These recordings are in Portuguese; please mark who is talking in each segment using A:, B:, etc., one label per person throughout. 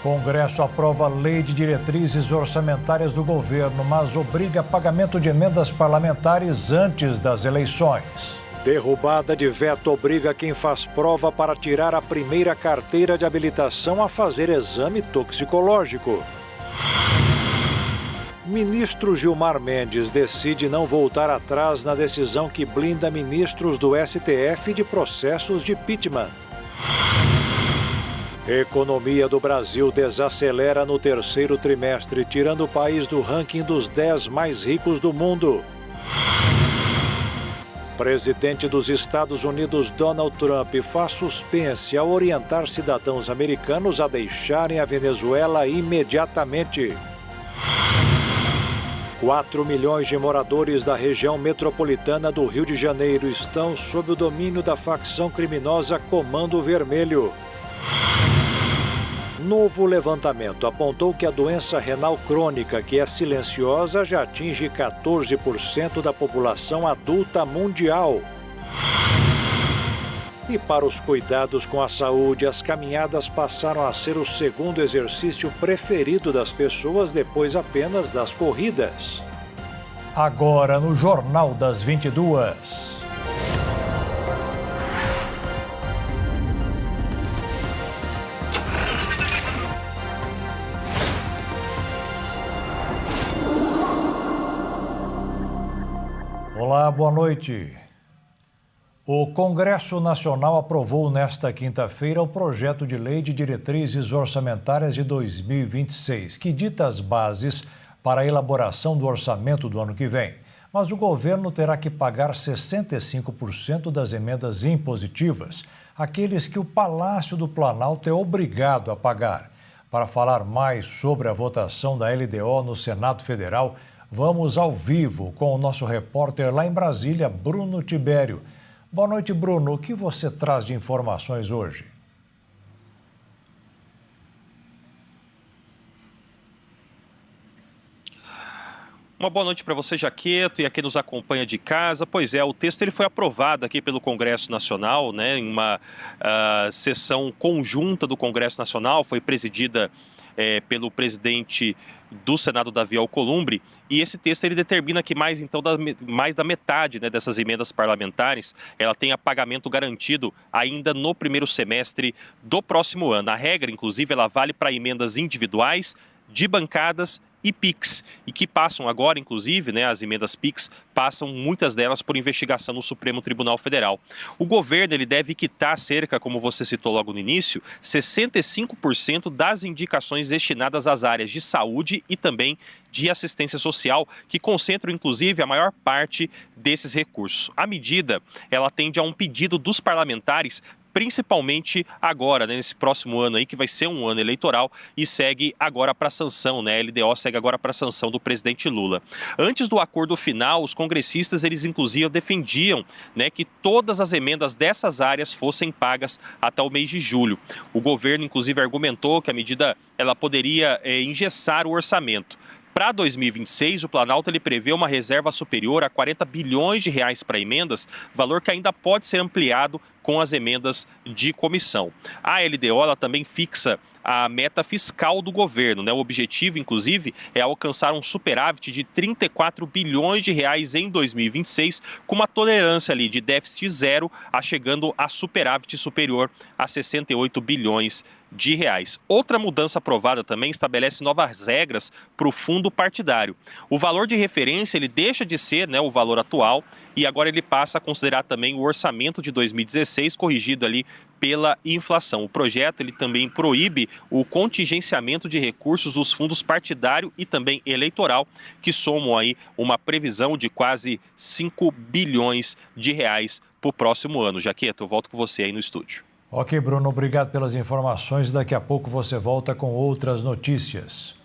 A: Congresso aprova lei de diretrizes orçamentárias do governo, mas obriga pagamento de emendas parlamentares antes das eleições. Derrubada de veto obriga quem faz prova para tirar a primeira carteira de habilitação a fazer exame toxicológico. Ministro Gilmar Mendes decide não voltar atrás na decisão que blinda ministros do STF de processos de impeachment. Economia do Brasil desacelera no terceiro trimestre, tirando o país do ranking dos 10 mais ricos do mundo. Presidente dos Estados Unidos, Donald Trump, faz suspense ao orientar cidadãos americanos a deixarem a Venezuela imediatamente. 4 milhões de moradores da região metropolitana do Rio de Janeiro estão sob o domínio da facção criminosa Comando Vermelho. Novo levantamento apontou que a doença renal crônica, que é silenciosa, já atinge 14% da população adulta mundial. E para os cuidados com a saúde, as caminhadas passaram a ser o segundo exercício preferido das pessoas depois apenas das corridas. Agora no Jornal das 22. Olá, boa noite. O Congresso Nacional aprovou nesta quinta-feira o projeto de lei de diretrizes orçamentárias de 2026, que dita as bases para a elaboração do orçamento do ano que vem. Mas o governo terá que pagar 65% das emendas impositivas, aqueles que o Palácio do Planalto é obrigado a pagar. Para falar mais sobre a votação da LDO no Senado Federal, vamos ao vivo com o nosso repórter lá em Brasília, Bruno Tibério. Boa noite, Bruno. O que você traz de informações hoje?
B: Uma boa noite para você, Jaqueto, e a quem nos acompanha de casa. Pois é, o texto ele foi aprovado aqui pelo Congresso Nacional, né, em uma sessão conjunta do Congresso Nacional, foi presidida pelo presidente do Senado, Davi Alcolumbre, e esse texto ele determina que mais da metade, né, dessas emendas parlamentares, ela tenha pagamento garantido ainda no primeiro semestre do próximo ano. A regra, inclusive, ela vale para emendas individuais, de bancadas e PIX, e que passam agora, inclusive, né, as emendas PIX passam muitas delas por investigação no Supremo Tribunal Federal. O governo ele deve quitar cerca, como você citou logo no início, 65% das indicações destinadas às áreas de saúde e também de assistência social, que concentram, inclusive, a maior parte desses recursos. A medida, ela atende a um pedido dos parlamentares, principalmente agora, né, nesse próximo ano aí, que vai ser um ano eleitoral, e segue agora para a sanção, né? A LDO segue agora para a sanção do presidente Lula. Antes do acordo final, os congressistas, eles inclusive defendiam, né, que todas as emendas dessas áreas fossem pagas até o mês de julho. O governo, inclusive, argumentou que a medida ela poderia engessar o orçamento. Para 2026, o Planalto ele prevê uma reserva superior a 40 bilhões de reais para emendas, valor que ainda pode ser ampliado com as emendas de comissão. A LDO ela também fixa a meta fiscal do governo, né? O objetivo, inclusive, é alcançar um superávit de 34 bilhões de reais em 2026, com uma tolerância ali de déficit zero, chegando a superávit superior a 68 bilhões de reais. Outra mudança aprovada também estabelece novas regras para o fundo partidário. O valor de referência ele deixa de ser, né, o valor atual e agora ele passa a considerar também o orçamento de 2016 corrigido ali pela inflação. O projeto ele também proíbe o contingenciamento de recursos dos fundos partidário e também eleitoral, que somam aí uma previsão de quase 5 bilhões de reais para o próximo ano. Jaqueto, eu volto com você aí no estúdio.
A: Ok, Bruno, obrigado pelas informações. Daqui a pouco você volta com outras notícias.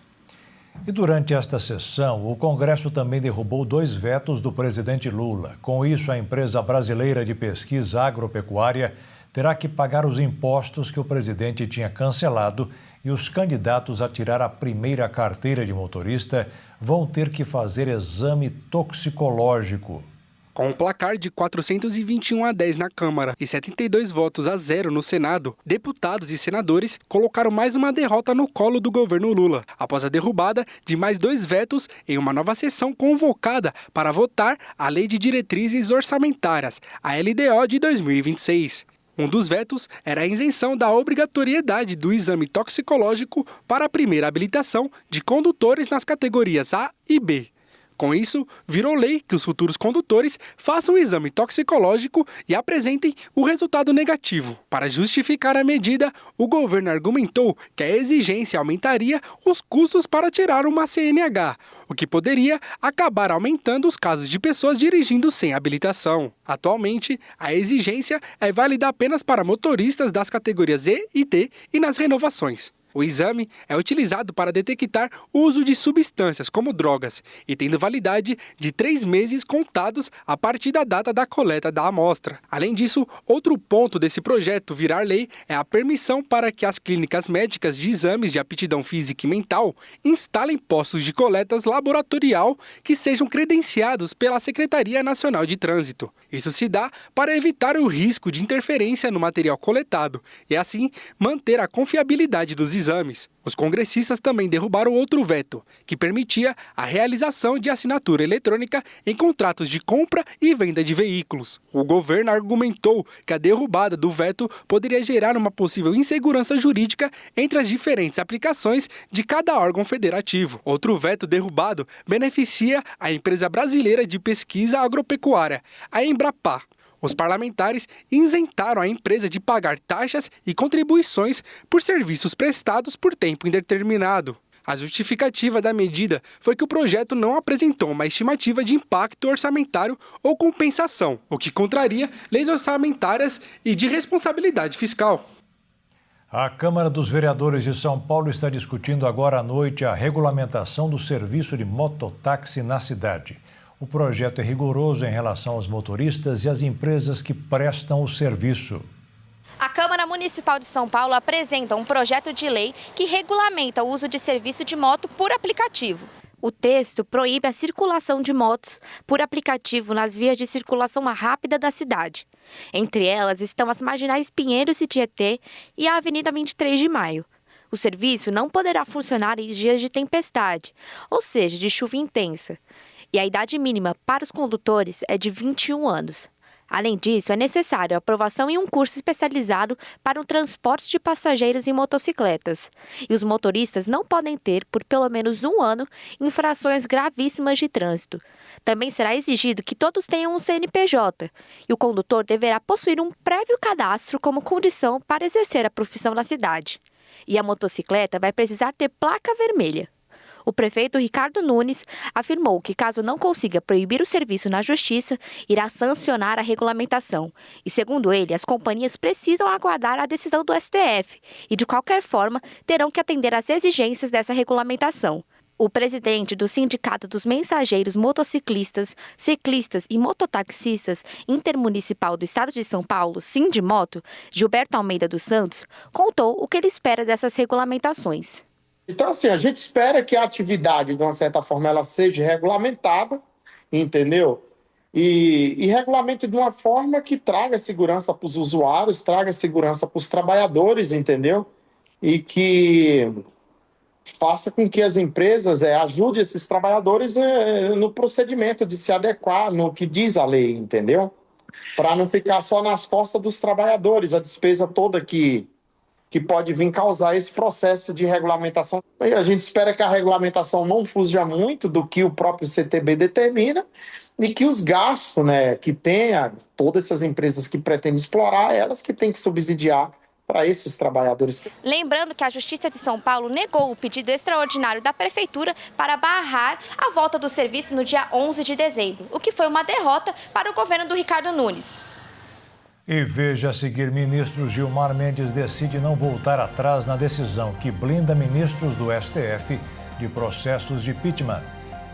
A: E durante esta sessão, o Congresso também derrubou 2 vetos do presidente Lula. Com isso, a empresa brasileira de pesquisa agropecuária terá que pagar os impostos que o presidente tinha cancelado e os candidatos a tirar a primeira carteira de motorista vão ter que fazer exame toxicológico.
C: Com um placar de 421 a 10 na Câmara e 72 votos a 0 no Senado, deputados e senadores colocaram mais uma derrota no colo do governo Lula, após a derrubada de mais 2 vetos em uma nova sessão convocada para votar a Lei de Diretrizes Orçamentárias, a LDO de 2026. Um dos vetos era a isenção da obrigatoriedade do exame toxicológico para a primeira habilitação de condutores nas categorias A e B. Com isso, virou lei que os futuros condutores façam o exame toxicológico e apresentem o resultado negativo. Para justificar a medida, o governo argumentou que a exigência aumentaria os custos para tirar uma CNH, o que poderia acabar aumentando os casos de pessoas dirigindo sem habilitação. Atualmente, a exigência é válida apenas para motoristas das categorias E e D e nas renovações. O exame é utilizado para detectar o uso de substâncias como drogas e tendo validade de 3 meses contados a partir da data da coleta da amostra. Além disso, outro ponto desse projeto virar lei é a permissão para que as clínicas médicas de exames de aptidão física e mental instalem postos de coletas laboratorial que sejam credenciados pela Secretaria Nacional de Trânsito. Isso se dá para evitar o risco de interferência no material coletado e, assim, manter a confiabilidade dos exames. Os congressistas também derrubaram outro veto, que permitia a realização de assinatura eletrônica em contratos de compra e venda de veículos. O governo argumentou que a derrubada do veto poderia gerar uma possível insegurança jurídica entre as diferentes aplicações de cada órgão federativo. Outro veto derrubado beneficia a empresa brasileira de pesquisa agropecuária, a Embrapa. Os parlamentares isentaram a empresa de pagar taxas e contribuições por serviços prestados por tempo indeterminado. A justificativa da medida foi que o projeto não apresentou uma estimativa de impacto orçamentário ou compensação, o que contraria leis orçamentárias e de responsabilidade fiscal.
A: A Câmara dos Vereadores de São Paulo está discutindo agora à noite a regulamentação do serviço de mototáxi na cidade. O projeto é rigoroso em relação aos motoristas e às empresas que prestam o serviço.
D: A Câmara Municipal de São Paulo apresenta um projeto de lei que regulamenta o uso de serviço de moto por aplicativo. O texto proíbe a circulação de motos por aplicativo nas vias de circulação rápida da cidade. Entre elas estão as marginais Pinheiros e Tietê e a Avenida 23 de Maio. O serviço não poderá funcionar em dias de tempestade, ou seja, de chuva intensa. E a idade mínima para os condutores é de 21 anos. Além disso, é necessário a aprovação em um curso especializado para o transporte de passageiros em motocicletas. E os motoristas não podem ter, por pelo menos 1 ano, infrações gravíssimas de trânsito. Também será exigido que todos tenham um CNPJ. E o condutor deverá possuir um prévio cadastro como condição para exercer a profissão na cidade. E a motocicleta vai precisar ter placa vermelha. O prefeito Ricardo Nunes afirmou que, caso não consiga proibir o serviço na Justiça, irá sancionar a regulamentação. E, segundo ele, as companhias precisam aguardar a decisão do STF e, de qualquer forma, terão que atender às exigências dessa regulamentação. O presidente do Sindicato dos Mensageiros Motociclistas, Ciclistas e Mototaxistas Intermunicipal do Estado de São Paulo, Sindimoto, Gilberto Almeida dos Santos, contou o que ele espera dessas regulamentações.
E: Então, assim, a gente espera que a atividade, de uma certa forma, ela seja regulamentada, entendeu? E regulamento de uma forma que traga segurança para os usuários, traga segurança para os trabalhadores, entendeu? E que faça com que as empresas ajudem esses trabalhadores no procedimento de se adequar no que diz a lei, entendeu? Para não ficar só nas costas dos trabalhadores, a despesa toda que pode vir causar esse processo de regulamentação. E a gente espera que a regulamentação não fuja muito do que o próprio CTB determina e que os gastos, né, que tenha todas essas empresas que pretendem explorar, elas que têm que subsidiar para esses trabalhadores.
D: Lembrando que a Justiça de São Paulo negou o pedido extraordinário da Prefeitura para barrar a volta do serviço no dia 11 de dezembro, o que foi uma derrota para o governo do Ricardo Nunes.
A: E veja a seguir, ministro Gilmar Mendes decide não voltar atrás na decisão que blinda ministros do STF de processos de impeachment.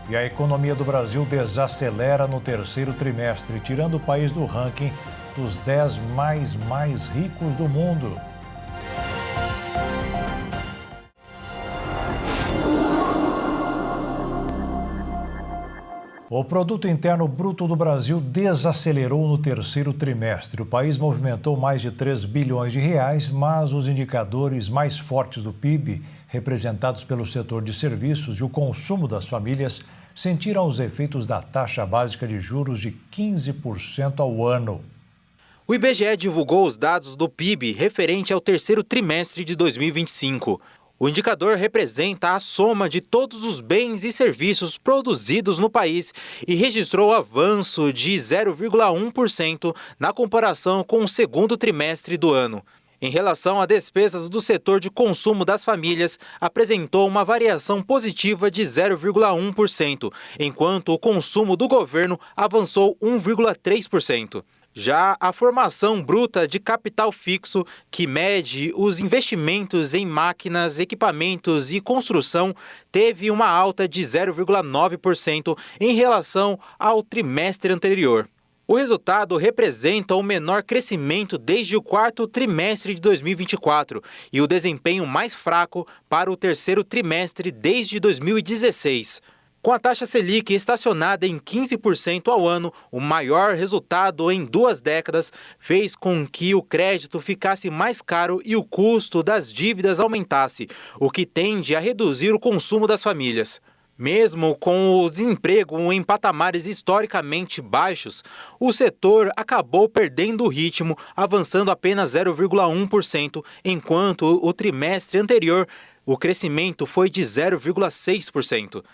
A: E a economia do Brasil desacelera no terceiro trimestre, tirando o país do ranking dos 10 mais ricos do mundo. O Produto Interno Bruto do Brasil desacelerou no terceiro trimestre. O país movimentou mais de 3 bilhões de reais, mas os indicadores mais fortes do PIB, representados pelo setor de serviços e o consumo das famílias, sentiram os efeitos da taxa básica de juros de 15% ao ano.
F: O IBGE divulgou os dados do PIB referente ao terceiro trimestre de 2025. O indicador representa a soma de todos os bens e serviços produzidos no país e registrou avanço de 0,1% na comparação com o segundo trimestre do ano. Em relação a despesas do setor de consumo das famílias, apresentou uma variação positiva de 0,1%, enquanto o consumo do governo avançou 1,3%. Já a formação bruta de capital fixo, que mede os investimentos em máquinas, equipamentos e construção, teve uma alta de 0,9% em relação ao trimestre anterior. O resultado representa o menor crescimento desde o quarto trimestre de 2024 e o desempenho mais fraco para o terceiro trimestre desde 2016. Com a taxa Selic estacionada em 15% ao ano, o maior resultado em 2 décadas fez com que o crédito ficasse mais caro e o custo das dívidas aumentasse, o que tende a reduzir o consumo das famílias. Mesmo com o desemprego em patamares historicamente baixos, o setor acabou perdendo o ritmo, avançando apenas 0,1%, enquanto o trimestre anterior o crescimento foi de 0,6%.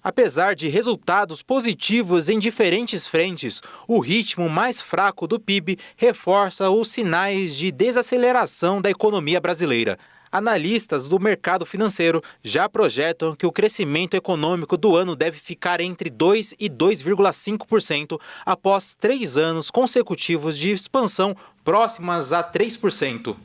F: Apesar de resultados positivos em diferentes frentes, o ritmo mais fraco do PIB reforça os sinais de desaceleração da economia brasileira. Analistas do mercado financeiro já projetam que o crescimento econômico do ano deve ficar entre 2% e 2,5% após 3 anos consecutivos de expansão próximas a 3%.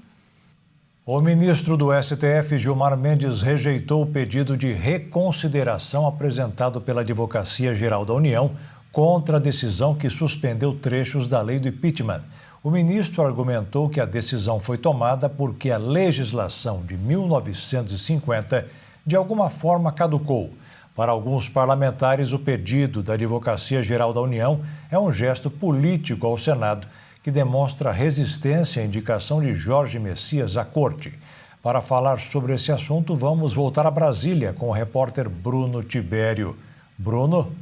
A: O ministro do STF, Gilmar Mendes, rejeitou o pedido de reconsideração apresentado pela Advocacia Geral da União contra a decisão que suspendeu trechos da lei do impeachment. O ministro argumentou que a decisão foi tomada porque a legislação de 1950 de alguma forma caducou. Para alguns parlamentares, o pedido da Advocacia Geral da União é um gesto político ao Senado que demonstra resistência à indicação de Jorge Messias à corte. Para falar sobre esse assunto, vamos voltar a Brasília com o repórter Bruno Tibério. Bruno?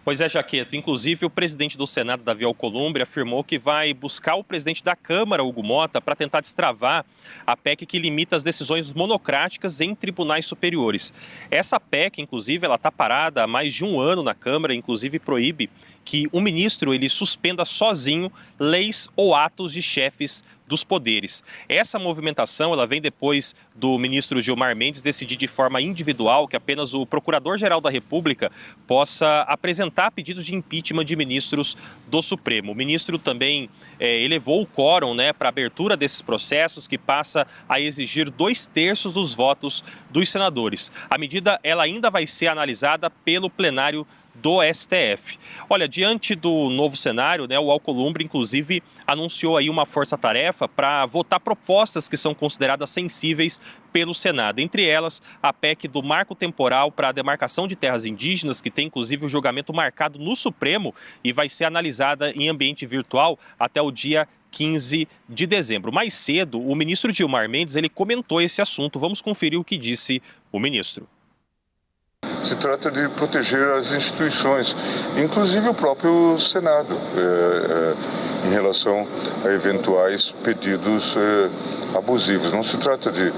B: Pois é, Jaqueto. Inclusive, o presidente do Senado, Davi Alcolumbre, afirmou que vai buscar o presidente da Câmara, Hugo Motta, para tentar destravar a PEC que limita as decisões monocráticas em tribunais superiores. Essa PEC, inclusive, ela está parada há mais de 1 ano na Câmara, inclusive proíbe que um ministro ele suspenda sozinho leis ou atos de chefes dos poderes. Essa movimentação ela vem depois do ministro Gilmar Mendes decidir de forma individual que apenas o Procurador-Geral da República possa apresentar pedidos de impeachment de ministros do Supremo. O ministro também elevou o quórum para a abertura desses processos, que passa a exigir 2/3 dos votos dos senadores. A medida ela ainda vai ser analisada pelo plenário do STF. Olha, diante do novo cenário, o Alcolumbre, inclusive, anunciou aí uma força-tarefa para votar propostas que são consideradas sensíveis pelo Senado. Entre elas, a PEC do marco temporal para a demarcação de terras indígenas, que tem, inclusive, o julgamento marcado no Supremo e vai ser analisada em ambiente virtual até o dia 15 de dezembro. Mais cedo, o ministro Gilmar Mendes ele comentou esse assunto. Vamos conferir o que disse o ministro.
G: Se trata de proteger as instituições, inclusive o próprio Senado, em relação a eventuais pedidos abusivos. Não se trata de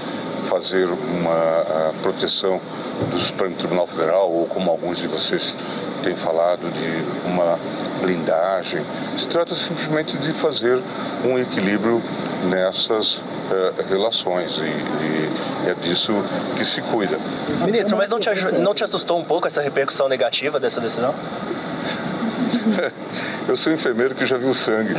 G: fazer uma proteção do Supremo Tribunal Federal, ou como alguns de vocês têm falado, de uma blindagem. Se trata simplesmente de fazer um equilíbrio nessas relações e é disso que se cuida.
H: Ministro, mas não te assustou um pouco essa repercussão negativa dessa decisão?
G: Eu sou enfermeiro que já viu sangue.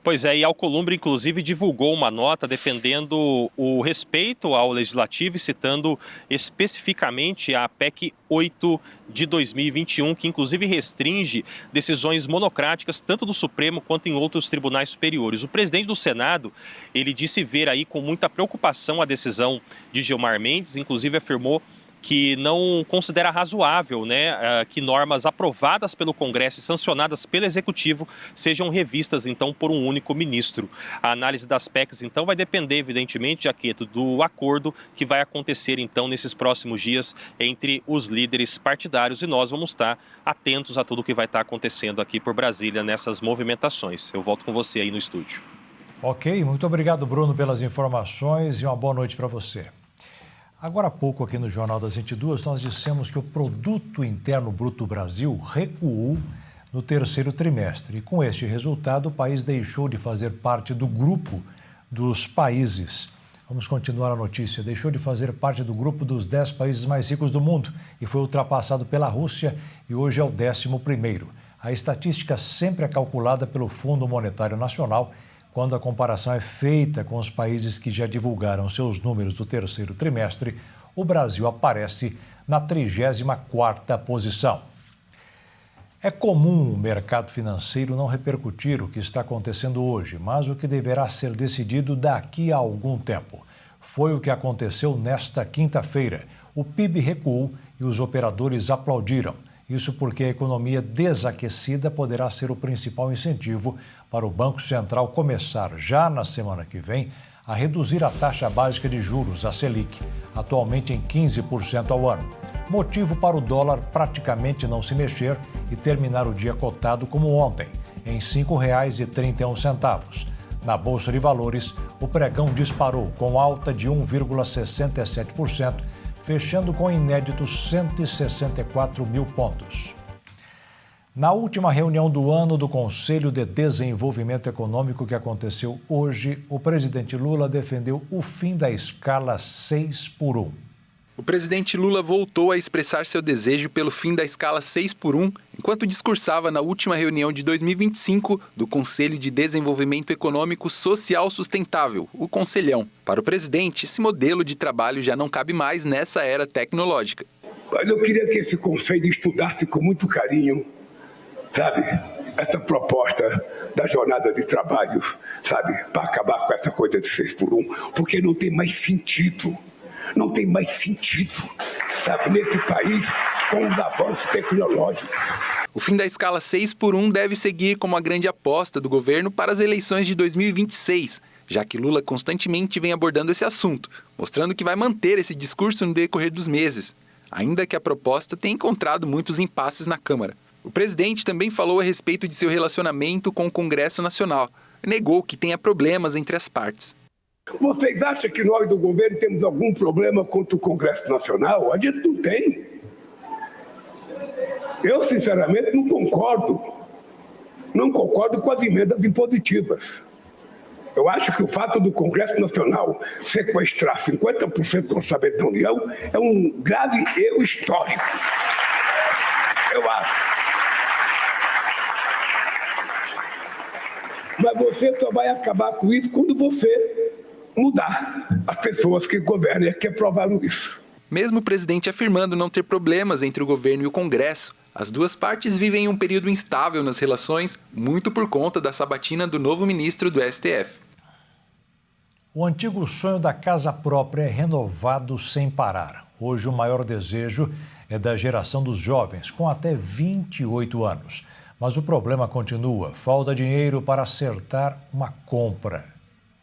B: Pois é, e a Alcolumbre, inclusive, divulgou uma nota defendendo o respeito ao Legislativo e citando especificamente a PEC 8 de 2021, que inclusive restringe decisões monocráticas tanto do Supremo quanto em outros tribunais superiores. O presidente do Senado, ele disse ver aí com muita preocupação a decisão de Gilmar Mendes, inclusive afirmou que não considera razoável, que normas aprovadas pelo Congresso e sancionadas pelo Executivo sejam revistas, então, por um único ministro. A análise das PECs, então, vai depender, evidentemente, Jaqueto, do acordo que vai acontecer, então, nesses próximos dias entre os líderes partidários, e nós vamos estar atentos a tudo o que vai estar acontecendo aqui por Brasília nessas movimentações. Eu volto com você aí no estúdio.
A: Ok, muito obrigado, Bruno, pelas informações e uma boa noite para você. Agora há pouco, aqui no Jornal das 22, nós dissemos que o Produto Interno Bruto Brasil recuou no terceiro trimestre. E com este resultado, o país deixou de fazer parte do grupo dos países. Vamos continuar a notícia. Deixou de fazer parte do grupo dos 10 países mais ricos do mundo e foi ultrapassado pela Rússia e hoje é o 11º. A estatística sempre é calculada pelo Fundo Monetário Nacional. Quando a comparação é feita com os países que já divulgaram seus números do terceiro trimestre, o Brasil aparece na 34ª posição. É comum o mercado financeiro não repercutir o que está acontecendo hoje, mas o que deverá ser decidido daqui a algum tempo. Foi o que aconteceu nesta quinta-feira. O PIB recuou e os operadores aplaudiram. Isso porque a economia desaquecida poderá ser o principal incentivo para o Banco Central começar, já na semana que vem, a reduzir a taxa básica de juros, a Selic, atualmente em 15% ao ano. Motivo para o dólar praticamente não se mexer e terminar o dia cotado como ontem, em R$ 5,31. Na Bolsa de Valores, o pregão disparou com alta de 1,67%, fechando com inéditos 164 mil pontos. Na última reunião do ano do Conselho de Desenvolvimento Econômico que aconteceu hoje, o presidente Lula defendeu o fim da escala 6x1.
I: O presidente Lula voltou a expressar seu desejo pelo fim da escala 6x1, enquanto discursava na última reunião de 2025 do Conselho de Desenvolvimento Econômico Social Sustentável, o Conselhão. Para o presidente, esse modelo de trabalho já não cabe mais nessa era tecnológica.
J: Mas eu queria que esse conselho estudasse com muito carinho, sabe, essa proposta da jornada de trabalho, sabe, para acabar com essa coisa de 6x1, porque não tem mais sentido. Não tem mais sentido, sabe, nesse país com os avanços tecnológicos.
I: O fim da escala 6x1 deve seguir como a grande aposta do governo para as eleições de 2026, já que Lula constantemente vem abordando esse assunto, mostrando que vai manter esse discurso no decorrer dos meses, ainda que a proposta tenha encontrado muitos impasses na Câmara. O presidente também falou a respeito de seu relacionamento com o Congresso Nacional, negou que tenha problemas entre as partes.
J: Vocês acham que nós do governo temos algum problema contra o Congresso Nacional? A gente não tem. Eu, sinceramente, não concordo. Não concordo com as emendas impositivas. Eu acho que o fato do Congresso Nacional sequestrar 50% do orçamento da União é um grave erro histórico. Eu acho. Mas você só vai acabar com isso quando você mudar as pessoas que governam e que aprovaram isso.
I: Mesmo o presidente afirmando não ter problemas entre o governo e o Congresso, as duas partes vivem um período instável nas relações, muito por conta da sabatina do novo ministro do STF.
A: O antigo sonho da casa própria é renovado sem parar. Hoje, o maior desejo é da geração dos jovens, com até 28 anos. Mas o problema continua: falta dinheiro para acertar uma compra.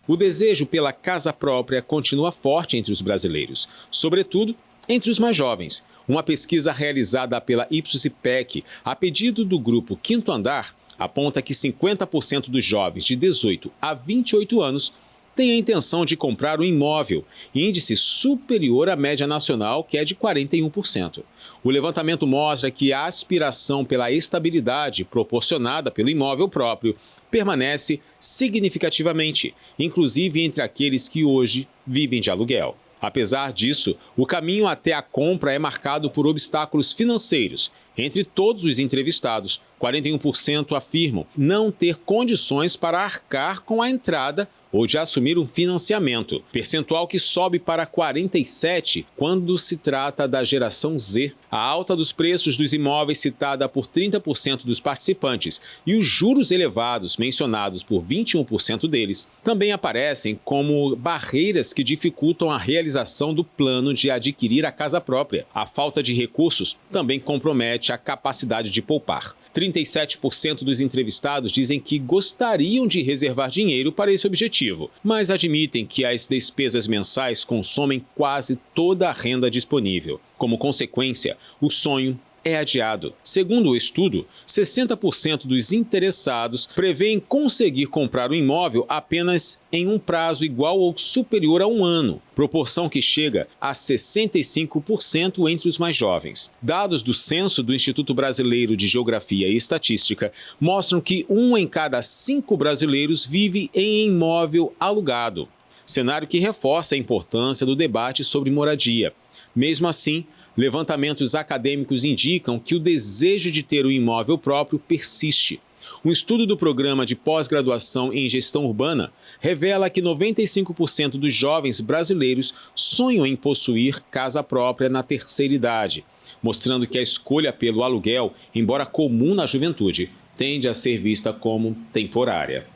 K: O desejo pela casa própria continua forte entre os brasileiros, sobretudo entre os mais jovens. Uma pesquisa realizada pela Ipsos-IPEC, a pedido do grupo Quinto Andar, aponta que 50% dos jovens de 18 a 28 anos têm a intenção de comprar um imóvel, índice superior à média nacional, que é de 41%. O levantamento mostra que a aspiração pela estabilidade proporcionada pelo imóvel próprio permanece significativamente, inclusive entre aqueles que hoje vivem de aluguel. Apesar disso, o caminho até a compra é marcado por obstáculos financeiros. Entre todos os entrevistados, 41% afirmam não ter condições para arcar com a entrada ou de assumir um financiamento, percentual que sobe para 47% quando se trata da geração Z. A alta dos preços dos imóveis citada por 30% dos participantes e os juros elevados mencionados por 21% deles também aparecem como barreiras que dificultam a realização do plano de adquirir a casa própria. A falta de recursos também compromete a capacidade de poupar. 37% dos entrevistados dizem que gostariam de reservar dinheiro para esse objetivo, mas admitem que as despesas mensais consomem quase toda a renda disponível. Como consequência, o sonho é adiado. Segundo o estudo, 60% dos interessados prevêem conseguir comprar o imóvel apenas em um prazo igual ou superior a um ano, proporção que chega a 65% entre os mais jovens. Dados do Censo do Instituto Brasileiro de Geografia e Estatística mostram que 1 em cada 5 brasileiros vive em imóvel alugado, cenário que reforça a importância do debate sobre moradia. Mesmo assim, levantamentos acadêmicos indicam que o desejo de ter um imóvel próprio persiste. Um estudo do programa de pós-graduação em gestão urbana revela que 95% dos jovens brasileiros sonham em possuir casa própria na terceira idade, mostrando que a escolha pelo aluguel, embora comum na juventude, tende a ser vista como temporária.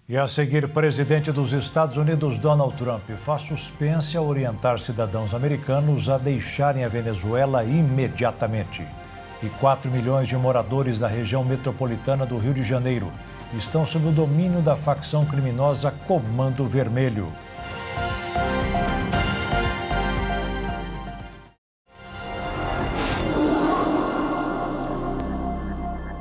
A: E a seguir, presidente dos Estados Unidos, Donald Trump, faz suspense a orientar cidadãos americanos a deixarem a Venezuela imediatamente. E 4 milhões de moradores da região metropolitana do Rio de Janeiro estão sob o domínio da facção criminosa Comando Vermelho.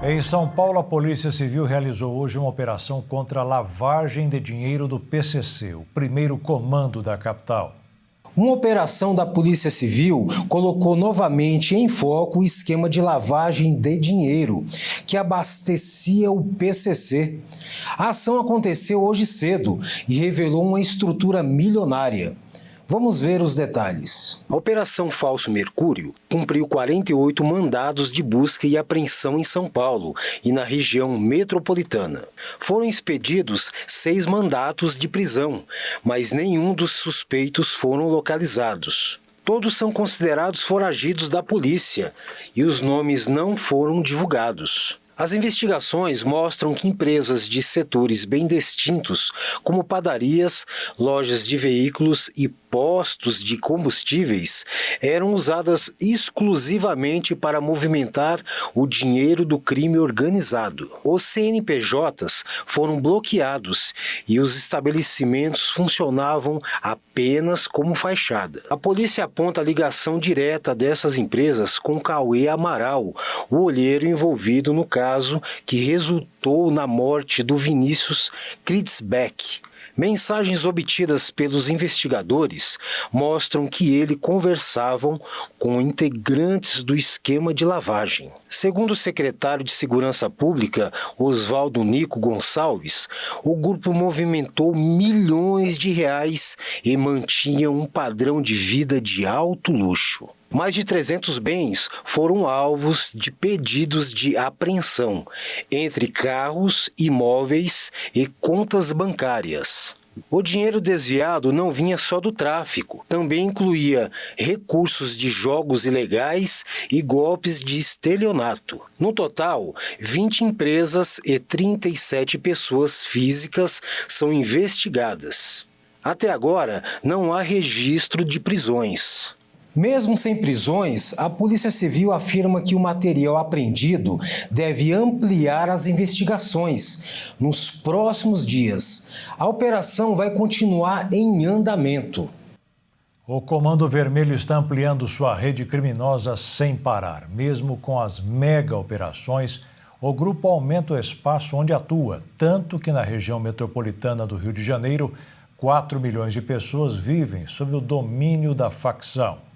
A: Em São Paulo, a Polícia Civil realizou hoje uma operação contra a lavagem de dinheiro do PCC, o primeiro comando da capital.
L: Uma operação da Polícia Civil colocou novamente em foco o esquema de lavagem de dinheiro que abastecia o PCC. A ação aconteceu hoje cedo e revelou uma estrutura milionária. Vamos ver os detalhes. A Operação Falso Mercúrio cumpriu 48 mandados de busca e apreensão em São Paulo e na região metropolitana. Foram expedidos 6 mandatos de prisão, mas nenhum dos suspeitos foram localizados. Todos são considerados foragidos da polícia e os nomes não foram divulgados. As investigações mostram que empresas de setores bem distintos, como padarias, lojas de veículos e postos de combustíveis, eram usadas exclusivamente para movimentar o dinheiro do crime organizado. Os CNPJs foram bloqueados e os estabelecimentos funcionavam apenas como fachada. A polícia aponta a ligação direta dessas empresas com Cauê Amaral, o olheiro envolvido no caso que resultou na morte do Vinícius Kritzbeck. Mensagens obtidas pelos investigadores mostram que ele conversavam com integrantes do esquema de lavagem. Segundo o secretário de Segurança Pública, Oswaldo Nico Gonçalves, o grupo movimentou milhões de reais e mantinha um padrão de vida de alto luxo. Mais de 300 bens foram alvos de pedidos de apreensão, entre carros, imóveis e contas bancárias. O dinheiro desviado não vinha só do tráfico, também incluía recursos de jogos ilegais e golpes de estelionato. No total, 20 empresas e 37 pessoas físicas são investigadas. Até agora, não há registro de prisões. Mesmo sem prisões, a Polícia Civil afirma que o material apreendido deve ampliar as investigações nos próximos dias. A operação vai continuar em andamento.
A: O Comando Vermelho está ampliando sua rede criminosa sem parar. Mesmo com as mega operações, o grupo aumenta o espaço onde atua, tanto que na região metropolitana do Rio de Janeiro, 4 milhões de pessoas vivem sob o domínio da facção.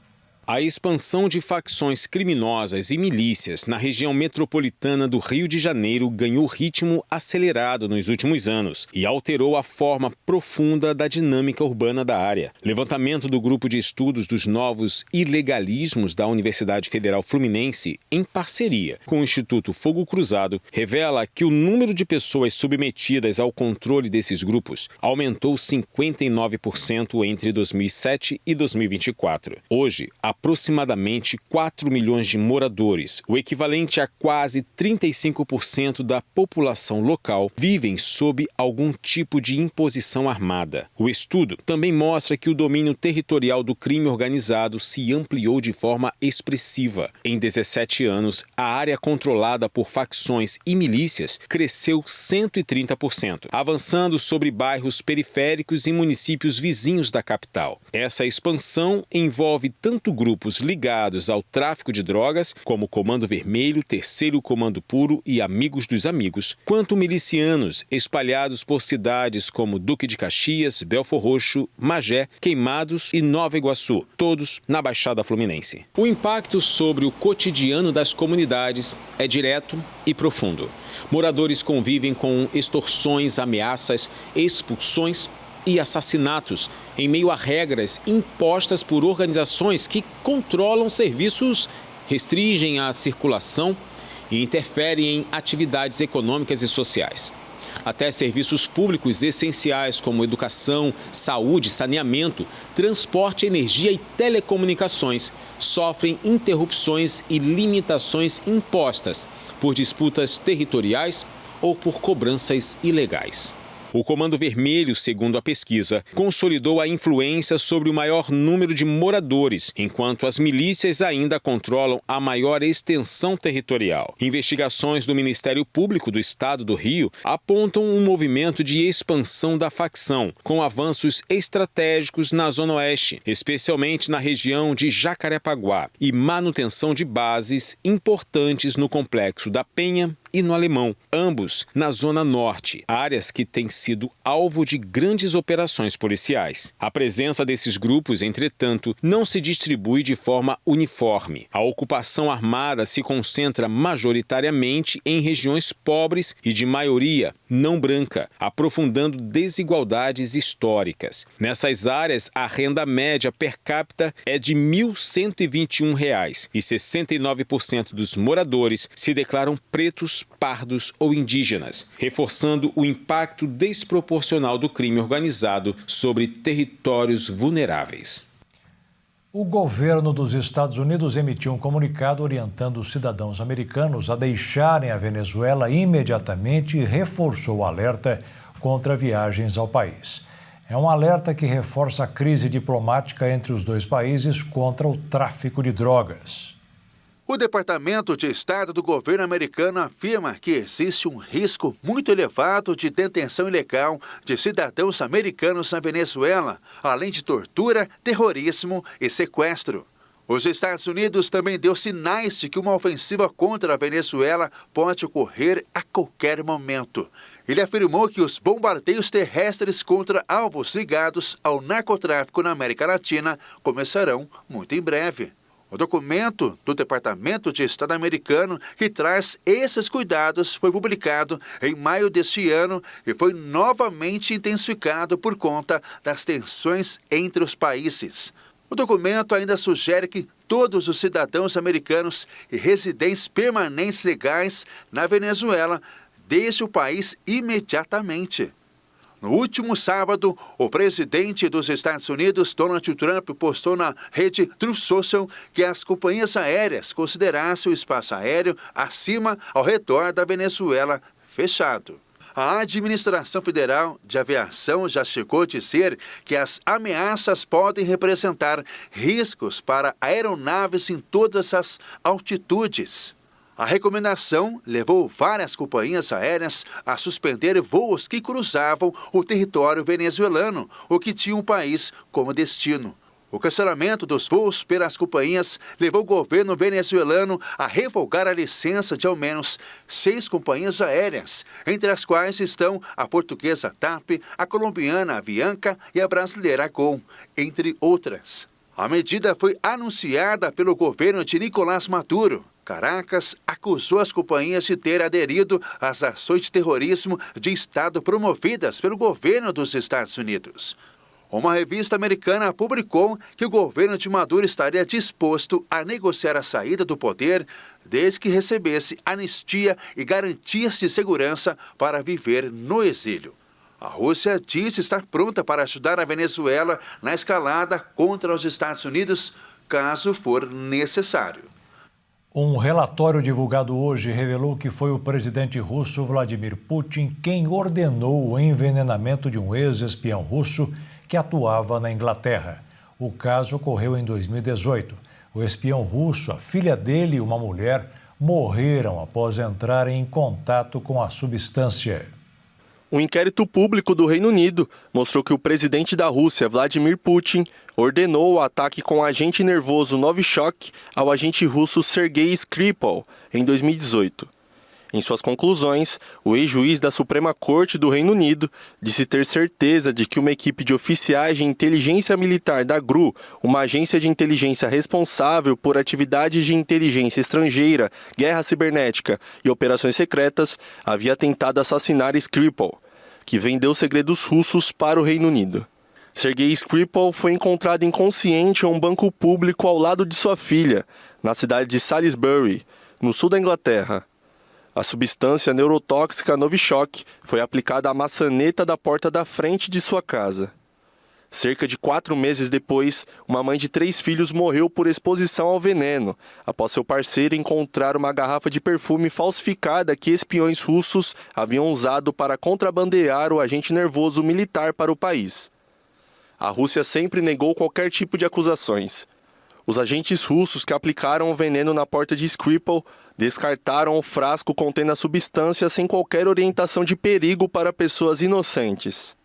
K: A expansão de facções criminosas e milícias na região metropolitana do Rio de Janeiro ganhou ritmo acelerado nos últimos anos e alterou a forma profunda da dinâmica urbana da área. Levantamento do Grupo de Estudos dos Novos Ilegalismos da Universidade Federal Fluminense, em parceria com o Instituto Fogo Cruzado, revela que o número de pessoas submetidas ao controle desses grupos aumentou 59% entre 2007 e 2024. Hoje, aproximadamente 4 milhões de moradores, o equivalente a quase 35% da população local, vivem sob algum tipo de imposição armada. O estudo também mostra que o domínio territorial do crime organizado se ampliou de forma expressiva. Em 17 anos, a área controlada por facções e milícias cresceu 130%, avançando sobre bairros periféricos e municípios vizinhos da capital. Essa expansão envolve tanto grupos ligados ao tráfico de drogas, como Comando Vermelho, Terceiro Comando Puro e Amigos dos Amigos, quanto milicianos espalhados por cidades como Duque de Caxias, Belfor Roxo, Magé, Queimados e Nova Iguaçu, todos na Baixada Fluminense. O impacto sobre o cotidiano das comunidades é direto e profundo. Moradores convivem com extorsões, ameaças, expulsões e assassinatos em meio a regras impostas por organizações que controlam serviços, restringem a circulação e interferem em atividades econômicas e sociais. Até serviços públicos essenciais como educação, saúde, saneamento, transporte, energia e telecomunicações sofrem interrupções e limitações impostas por disputas territoriais ou por cobranças ilegais. O Comando Vermelho, segundo a pesquisa, consolidou a influência sobre o maior número de moradores, enquanto as milícias ainda controlam a maior extensão territorial. Investigações do Ministério Público do Estado do Rio apontam um movimento de expansão da facção, com avanços estratégicos na Zona Oeste, especialmente na região de Jacarepaguá, e manutenção de bases importantes no Complexo da Penha e no Alemão, ambos na Zona Norte, áreas que têm sido alvo de grandes operações policiais. A presença desses grupos, entretanto, não se distribui de forma uniforme. A ocupação armada se concentra majoritariamente em regiões pobres e de maioria não branca, aprofundando desigualdades históricas. Nessas áreas, a renda média per capita é de R$ 1.121 e 69% dos moradores se declaram pretos, pardos ou indígenas, reforçando o impacto desproporcional do crime organizado sobre territórios vulneráveis.
A: O governo dos Estados Unidos emitiu um comunicado orientando os cidadãos americanos a deixarem a Venezuela imediatamente e reforçou o alerta contra viagens ao país. É um alerta que reforça a crise diplomática entre os dois países contra o tráfico de drogas.
M: O Departamento de Estado do governo americano afirma que existe um risco muito elevado de detenção ilegal de cidadãos americanos na Venezuela, além de tortura, terrorismo e sequestro. Os Estados Unidos também deu sinais de que uma ofensiva contra a Venezuela pode ocorrer a qualquer momento. Ele afirmou que os bombardeios terrestres contra alvos ligados ao narcotráfico na América Latina começarão muito em breve. O documento do Departamento de Estado americano que traz esses cuidados foi publicado em maio deste ano e foi novamente intensificado por conta das tensões entre os países. O documento ainda sugere que todos os cidadãos americanos e residentes permanentes legais na Venezuela deixem o país imediatamente. No último sábado, o presidente dos Estados Unidos, Donald Trump, postou na rede Truth Social que as companhias aéreas considerassem o espaço aéreo acima ao redor da Venezuela fechado. A Administração Federal de Aviação já chegou a dizer que as ameaças podem representar riscos para aeronaves em todas as altitudes. A recomendação levou várias companhias aéreas a suspender voos que cruzavam o território venezuelano, o que tinha o país como destino. O cancelamento dos voos pelas companhias levou o governo venezuelano a revogar a licença de ao menos 6 companhias aéreas, entre as quais estão a portuguesa TAP, a colombiana Avianca e a brasileira Gol, entre outras. A medida foi anunciada pelo governo de Nicolás Maduro. Caracas acusou as companhias de ter aderido às ações de terrorismo de Estado promovidas pelo governo dos Estados Unidos. Uma revista americana publicou que o governo de Maduro estaria disposto a negociar a saída do poder desde que recebesse anistia e garantias de segurança para viver no exílio. A Rússia diz estar pronta para ajudar a Venezuela na escalada contra os Estados Unidos, caso for necessário.
A: Um relatório divulgado hoje revelou que foi o presidente russo Vladimir Putin quem ordenou o envenenamento de um ex-espião russo que atuava na Inglaterra. O caso ocorreu em 2018. O espião russo, a filha dele e uma mulher morreram após entrarem em contato com a substância.
N: Um inquérito público do Reino Unido mostrou que o presidente da Rússia, Vladimir Putin, ordenou o ataque com o agente nervoso Novichok ao agente russo Sergei Skripal em 2018. Em suas conclusões, o ex-juiz da Suprema Corte do Reino Unido disse ter certeza de que uma equipe de oficiais de inteligência militar da GRU, uma agência de inteligência responsável por atividades de inteligência estrangeira, guerra cibernética e operações secretas, havia tentado assassinar Skripal, que vendeu segredos russos para o Reino Unido. Sergei Skripal foi encontrado inconsciente em um banco público ao lado de sua filha, na cidade de Salisbury, no sul da Inglaterra. A substância neurotóxica Novichok foi aplicada à maçaneta da porta da frente de sua casa. Cerca de 4 meses depois, uma mãe de 3 filhos morreu por exposição ao veneno, após seu parceiro encontrar uma garrafa de perfume falsificada que espiões russos haviam usado para contrabandear o agente nervoso militar para o país. A Rússia sempre negou qualquer tipo de acusações. Os agentes russos que aplicaram o veneno na porta de Skripal descartaram o frasco contendo a substância sem qualquer orientação de perigo para pessoas inocentes.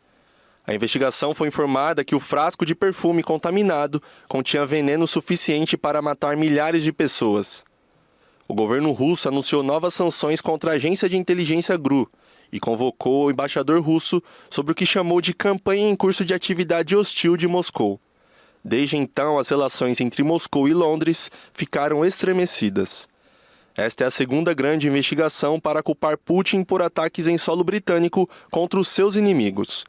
N: A investigação foi informada que o frasco de perfume contaminado continha veneno suficiente para matar milhares de pessoas. O governo russo anunciou novas sanções contra a agência de inteligência GRU e convocou o embaixador russo sobre o que chamou de campanha em curso de atividade hostil de Moscou. Desde então, as relações entre Moscou e Londres ficaram estremecidas. Esta é a segunda grande investigação para culpar Putin por ataques em solo britânico contra os seus inimigos.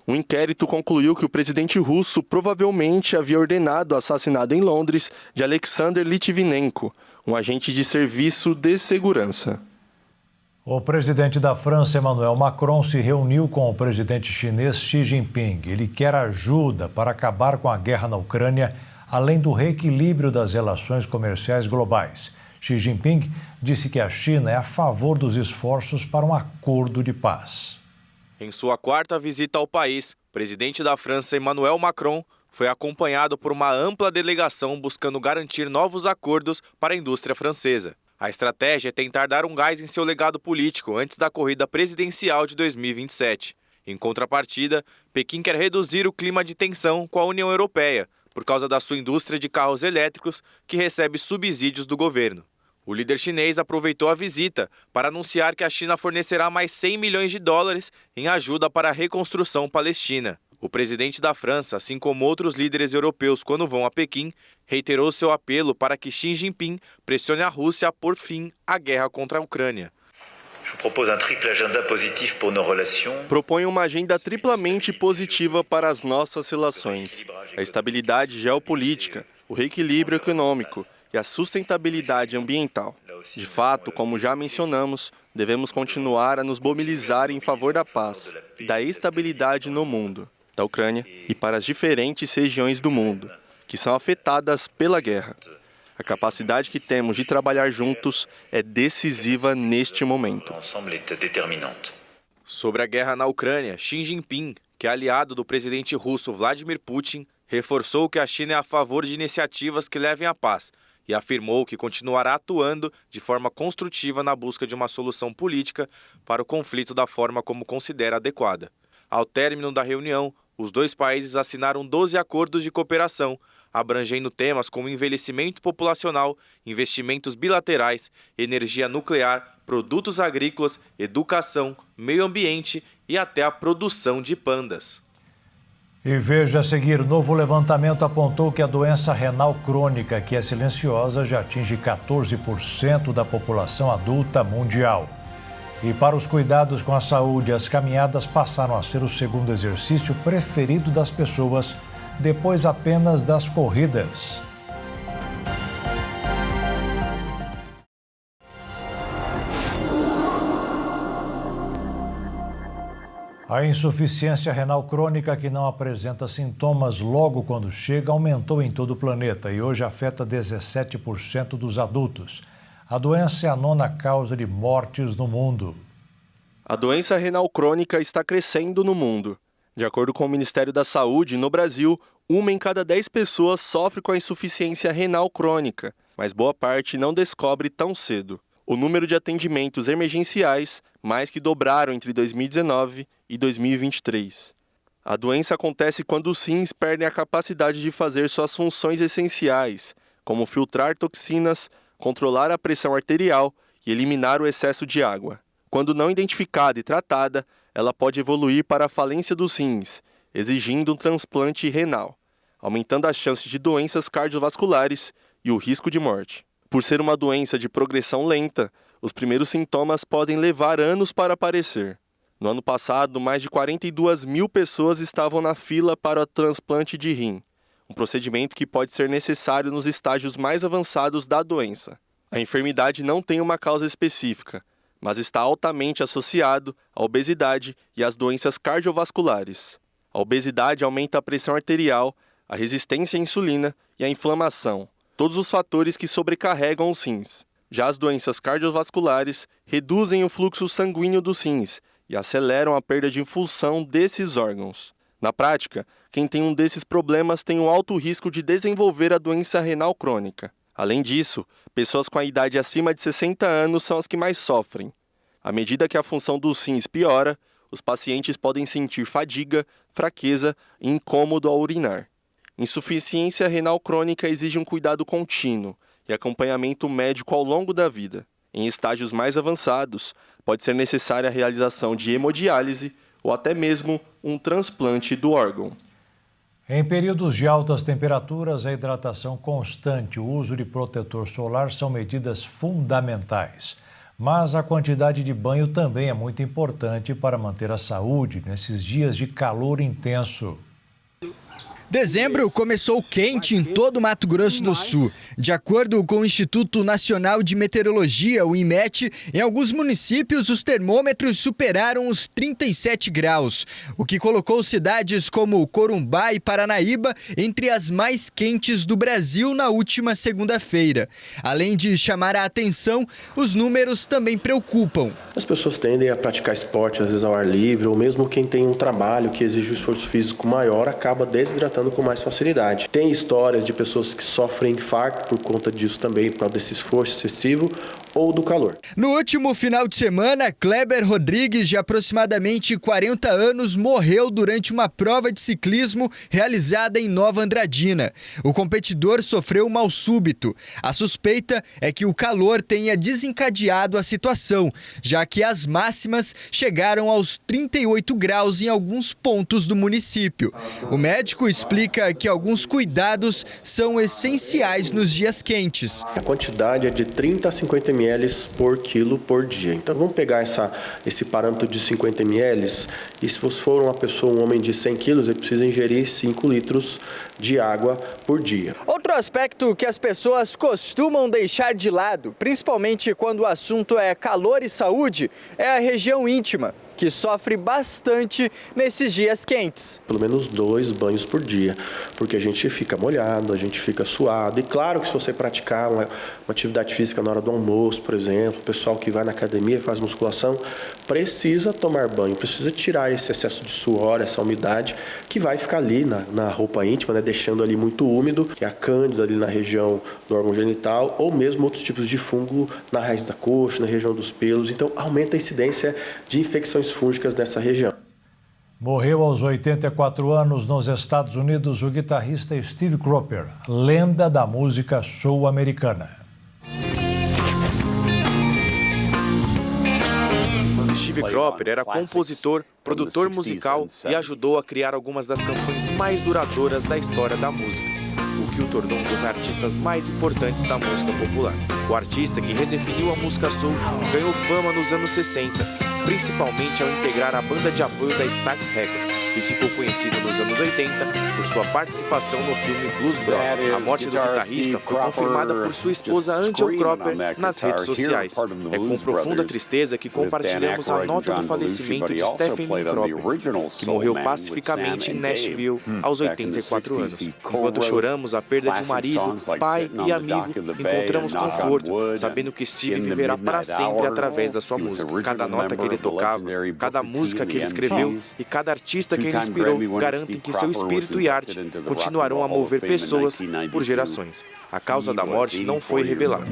N: O inquérito concluiu que o presidente russo provavelmente havia ordenado o assassinato em Londres de Alexander Litvinenko, um agente de serviço de segurança.
A: O presidente da França, Emmanuel Macron, se reuniu com o presidente chinês Xi Jinping. Ele quer ajuda para acabar com a guerra na Ucrânia, além do reequilíbrio das relações comerciais globais. Xi Jinping disse que a China é a favor dos esforços para um acordo de paz.
O: Em sua 4ª visita ao país, o presidente da França, Emmanuel Macron, foi acompanhado por uma ampla delegação buscando garantir novos acordos para a indústria francesa. A estratégia é tentar dar um gás em seu legado político antes da corrida presidencial de 2027. Em contrapartida, Pequim quer reduzir o clima de tensão com a União Europeia, por causa da sua indústria de carros elétricos, que recebe subsídios do governo. O líder chinês aproveitou a visita para anunciar que a China fornecerá mais 100 milhões de dólares em ajuda para a reconstrução palestina. O presidente da França, assim como outros líderes europeus quando vão a Pequim, reiterou seu apelo para que Xi Jinping pressione a Rússia a pôr fim à guerra contra a Ucrânia.
N: Proponho uma agenda triplamente positiva para as nossas relações: a estabilidade geopolítica, o reequilíbrio econômico e a sustentabilidade ambiental. De fato, como já mencionamos, devemos continuar a nos mobilizar em favor da paz e da estabilidade no mundo, da Ucrânia e para as diferentes regiões do mundo que são afetadas pela guerra. A capacidade que temos de trabalhar juntos é decisiva neste momento.
O: Sobre a guerra na Ucrânia, Xi Jinping, que é aliado do presidente russo Vladimir Putin, reforçou que a China é a favor de iniciativas que levem à paz e afirmou que continuará atuando de forma construtiva na busca de uma solução política para o conflito da forma como considera adequada. Ao término da reunião, os dois países assinaram 12 acordos de cooperação, abrangendo temas como envelhecimento populacional, investimentos bilaterais, energia nuclear, produtos agrícolas, educação, meio ambiente e até a produção de pandas.
A: E veja a seguir, novo levantamento apontou que a doença renal crônica, que é silenciosa, já atinge 14% da população adulta mundial. E para os cuidados com a saúde, as caminhadas passaram a ser o segundo exercício preferido das pessoas, depois apenas das corridas. A insuficiência renal crônica, que não apresenta sintomas logo quando chega, aumentou em todo o planeta e hoje afeta 17% dos adultos. A doença é a 9ª causa de mortes no mundo.
N: A doença renal crônica está crescendo no mundo. De acordo com o Ministério da Saúde, no Brasil, 1 em cada 10 pessoas sofre com a insuficiência renal crônica, mas boa parte não descobre tão cedo. O número de atendimentos emergenciais mais que dobraram entre 2019 e 2023. A doença acontece quando os rins perdem a capacidade de fazer suas funções essenciais, como filtrar toxinas, controlar a pressão arterial e eliminar o excesso de água. Quando não identificada e tratada, ela pode evoluir para a falência dos rins, exigindo um transplante renal, aumentando as chances de doenças cardiovasculares e o risco de morte. Por ser uma doença de progressão lenta, os primeiros sintomas podem levar anos para aparecer. No ano passado, mais de 42 mil pessoas estavam na fila para o transplante de rim, um procedimento que pode ser necessário nos estágios mais avançados da doença. A enfermidade não tem uma causa específica, mas está altamente associado à obesidade e às doenças cardiovasculares. A obesidade aumenta a pressão arterial, a resistência à insulina e a inflamação, todos os fatores que sobrecarregam os rins. Já as doenças cardiovasculares reduzem o fluxo sanguíneo dos rins e aceleram a perda de função desses órgãos. Na prática, quem tem um desses problemas tem um alto risco de desenvolver a doença renal crônica. Além disso, pessoas com a idade acima de 60 anos são as que mais sofrem. À medida que a função dos rins piora, os pacientes podem sentir fadiga, fraqueza e incômodo ao urinar. Insuficiência renal crônica exige um cuidado contínuo e acompanhamento médico ao longo da vida. Em estágios mais avançados, pode ser necessária a realização de hemodiálise ou até mesmo um transplante do órgão.
A: Em períodos de altas temperaturas, a hidratação constante e o uso de protetor solar são medidas fundamentais. Mas a quantidade de banho também é muito importante para manter a saúde nesses dias de calor intenso.
P: Dezembro começou quente em todo o Mato Grosso do Sul. De acordo com o Instituto Nacional de Meteorologia, o IMET, em alguns municípios os termômetros superaram os 37 graus, o que colocou cidades como Corumbá e Paranaíba entre as mais quentes do Brasil na última segunda-feira. Além de chamar a atenção, os números também preocupam.
Q: As pessoas tendem a praticar esporte, às vezes ao ar livre, ou mesmo quem tem um trabalho que exige um esforço físico maior, acaba desidratando com mais facilidade. Tem histórias de pessoas que sofrem infarto por conta disso também, por causa desse esforço excessivo ou do calor.
P: No último final de semana, Kleber Rodrigues, de aproximadamente 40 anos, morreu durante uma prova de ciclismo realizada em Nova Andradina. O competidor sofreu um mal súbito. A suspeita é que o calor tenha desencadeado a situação, já que as máximas chegaram aos 38 graus em alguns pontos do município. O médico explica que alguns cuidados são essenciais nos dias quentes.
Q: A quantidade é de 30 a 50 ml por quilo por dia. Então vamos pegar esse parâmetro de 50 ml e se você for uma pessoa, um homem de 100 quilos, ele precisa ingerir 5 litros de água por dia.
P: Outro aspecto que as pessoas costumam deixar de lado, principalmente quando o assunto é calor e saúde, é a região íntima, que sofre bastante nesses dias quentes.
Q: Pelo menos 2 banhos por dia, porque a gente fica molhado, a gente fica suado. E claro que se você praticar uma atividade física na hora do almoço, por exemplo, o pessoal que vai na academia e faz musculação, precisa tomar banho, precisa tirar esse excesso de suor, essa umidade, que vai ficar ali na roupa íntima, né, deixando ali muito úmido, que é a cândida ali na região do órgão genital, ou mesmo outros tipos de fungo na raiz da coxa, na região dos pelos. Então aumenta a incidência de infecções fúngicas nessa região.
A: Morreu aos 84 anos nos Estados Unidos o guitarrista Steve Cropper, lenda da música soul americana.
R: Steve
O: Steve Cropper era compositor, produtor musical e ajudou a criar algumas das canções mais duradouras da história da música, o que o tornou um dos artistas mais importantes da música popular. O artista que redefiniu a música soul ganhou fama nos anos 60, principalmente ao integrar a banda de apoio da Stax Records, e ficou conhecido nos anos 80 por sua participação no filme Blues Brothers. A morte do guitarrista foi confirmada por sua esposa Angel Cropper nas redes sociais. É com profunda tristeza que compartilhamos a nota do falecimento de Stephen Cropper, que morreu pacificamente em Nashville aos 84 anos. Enquanto choramos a perda de um marido, pai e amigo, encontramos conforto, sabendo que Steve viverá para sempre através da sua música. Cada nota que ele tocava, cada música que ele escreveu e cada artista que ele inspirou garantem que seu espírito e arte continuarão a mover pessoas por gerações. A causa da morte não foi revelada.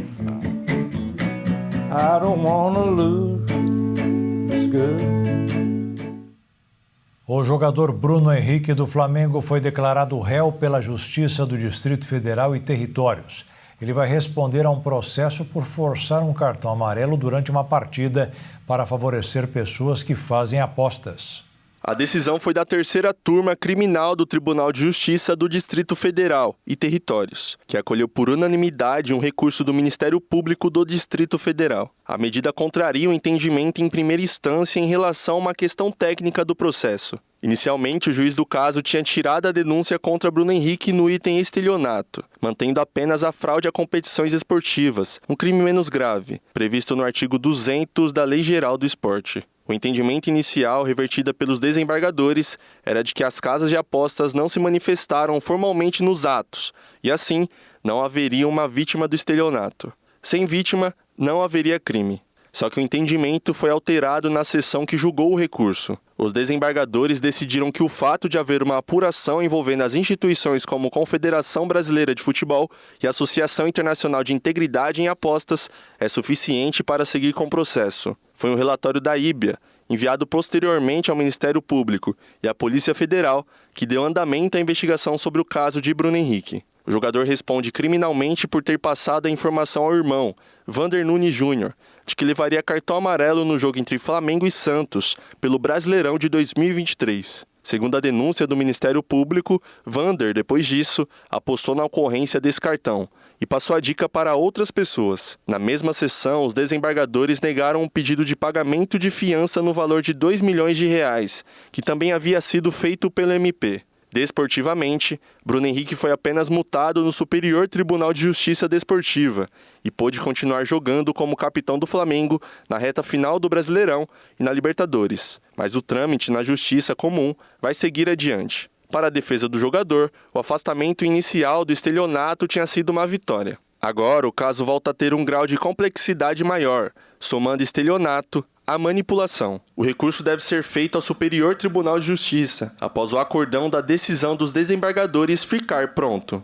A: O jogador Bruno Henrique do Flamengo foi declarado réu pela Justiça do Distrito Federal e Territórios. Ele vai responder a um processo por forçar um cartão amarelo durante uma partida para favorecer pessoas que fazem apostas.
N: A decisão foi da terceira turma criminal do Tribunal de Justiça do Distrito Federal e Territórios, que acolheu por unanimidade um recurso do Ministério Público do Distrito Federal. A medida contraria o entendimento em primeira instância em relação a uma questão técnica do processo. Inicialmente, o juiz do caso tinha tirado a denúncia contra Bruno Henrique no item estelionato, mantendo apenas a fraude a competições esportivas, um crime menos grave, previsto no artigo 200 da Lei Geral do Esporte. O entendimento inicial, revertida pelos desembargadores, era de que as casas de apostas não se manifestaram formalmente nos atos, e assim, não haveria uma vítima do estelionato. Sem vítima, não haveria crime. Só que o entendimento foi alterado na sessão que julgou o recurso. Os desembargadores decidiram que o fato de haver uma apuração envolvendo as instituições como Confederação Brasileira de Futebol e Associação Internacional de Integridade em Apostas é suficiente para seguir com o processo. Foi um relatório da IBIA, enviado posteriormente ao Ministério Público e à Polícia Federal, que deu andamento à investigação sobre o caso de Bruno Henrique. O jogador responde criminalmente por ter passado a informação ao irmão, Vander Nunes Júnior, de que levaria cartão amarelo no jogo entre Flamengo e Santos, pelo Brasileirão de 2023. Segundo a denúncia do Ministério Público, Vander, depois disso, apostou na ocorrência desse cartão e passou a dica para outras pessoas. Na mesma sessão, os desembargadores negaram um pedido de pagamento de fiança no valor de R$2 milhões, que também havia sido feito pelo MP. Desportivamente, Bruno Henrique foi apenas multado no Superior Tribunal de Justiça Desportiva e pôde continuar jogando como capitão do Flamengo na reta final do Brasileirão e na Libertadores. Mas o trâmite na Justiça Comum vai seguir adiante. Para a defesa do jogador, o afastamento inicial do estelionato tinha sido uma vitória. Agora, o caso volta a ter um grau de complexidade maior, somando estelionato à manipulação. O recurso deve ser feito ao Superior Tribunal de Justiça, após o acordão da decisão dos desembargadores ficar pronto.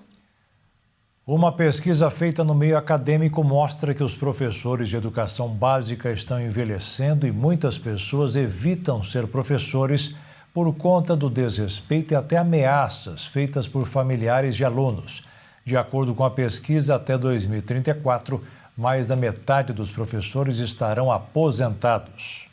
A: Uma pesquisa feita no meio acadêmico mostra que os professores de educação básica estão envelhecendo e muitas pessoas evitam ser professores por conta do desrespeito e até ameaças feitas por familiares de alunos. De acordo com a pesquisa, até 2034, mais da metade dos professores estarão aposentados.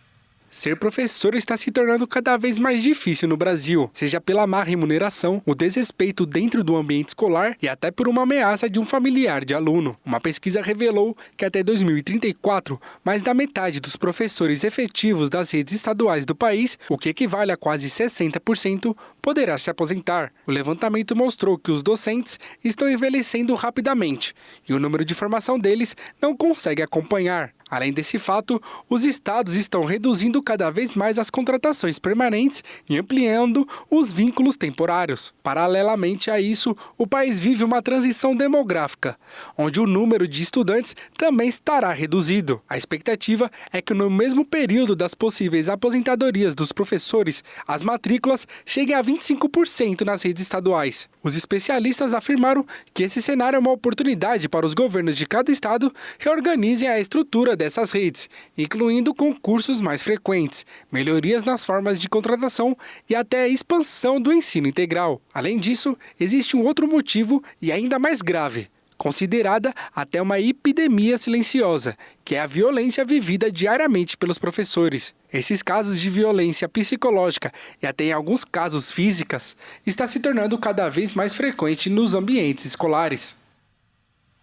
C: Ser professor está se tornando cada vez mais difícil no Brasil, seja pela má remuneração, o desrespeito dentro do ambiente escolar e até por uma ameaça de um familiar de aluno. Uma pesquisa revelou que até 2034, mais da metade dos professores efetivos das redes estaduais do país, o que equivale a quase 60%, poderá se aposentar. O levantamento mostrou que os docentes estão envelhecendo rapidamente e o número de formação deles não consegue acompanhar. Além desse fato, os estados estão reduzindo cada vez mais as contratações permanentes e ampliando os vínculos temporários. Paralelamente a isso, o país vive uma transição demográfica, onde o número de estudantes também estará reduzido. A expectativa é que no mesmo período das possíveis aposentadorias dos professores, as matrículas cheguem a 25% nas redes estaduais. Os especialistas afirmaram que esse cenário é uma oportunidade para os governos de cada estado reorganizem a estrutura dessas redes, incluindo concursos mais frequentes, melhorias nas formas de contratação e até a expansão do ensino integral. Além disso, existe um outro motivo e ainda mais grave: considerada até uma epidemia silenciosa, que é a violência vivida diariamente pelos professores. Esses casos de violência psicológica e até em alguns casos físicas está se tornando cada vez mais frequente nos ambientes escolares.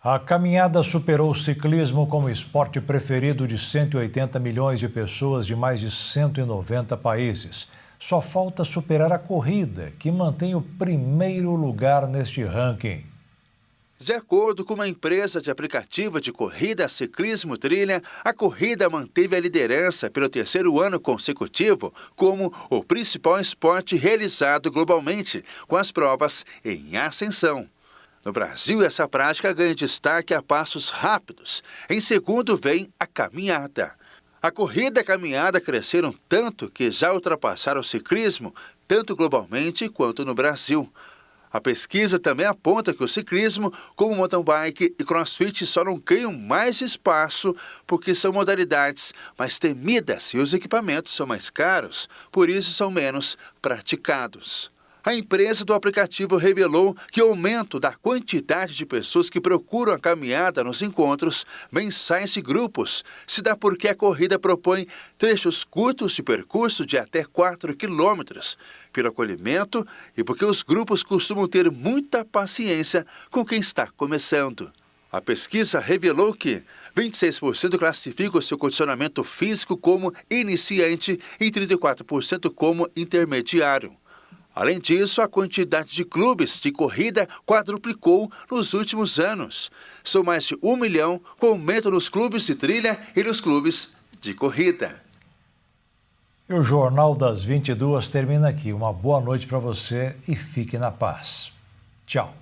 A: A caminhada superou o ciclismo como esporte preferido de 180 milhões de pessoas de mais de 190 países. Só falta superar a corrida, que mantém o primeiro lugar neste ranking.
M: De acordo com uma empresa de aplicativo de corrida ciclismo trilha, a corrida manteve a liderança pelo terceiro ano consecutivo como o principal esporte realizado globalmente, com as provas em ascensão. No Brasil, essa prática ganha destaque a passos rápidos. Em segundo vem a caminhada. A corrida e a caminhada cresceram tanto que já ultrapassaram o ciclismo, tanto globalmente quanto no Brasil. A pesquisa também aponta que o ciclismo, como mountain bike e crossfit, só não ganham mais espaço porque são modalidades mais temidas e os equipamentos são mais caros, por isso são menos praticados. A empresa do aplicativo revelou que o aumento da quantidade de pessoas que procuram a caminhada nos encontros mensais de grupos se dá porque a corrida propõe trechos curtos de percurso de até 4 quilômetros, pelo acolhimento e porque os grupos costumam ter muita paciência com quem está começando. A pesquisa revelou que 26% classificam seu condicionamento físico como iniciante e 34% como intermediário. Além disso, a quantidade de clubes de corrida quadruplicou nos últimos anos. São mais de 1 milhão, com aumento nos clubes de trilha e nos clubes de corrida.
A: E o Jornal das 22 termina aqui. Uma boa noite para você e fique na paz. Tchau.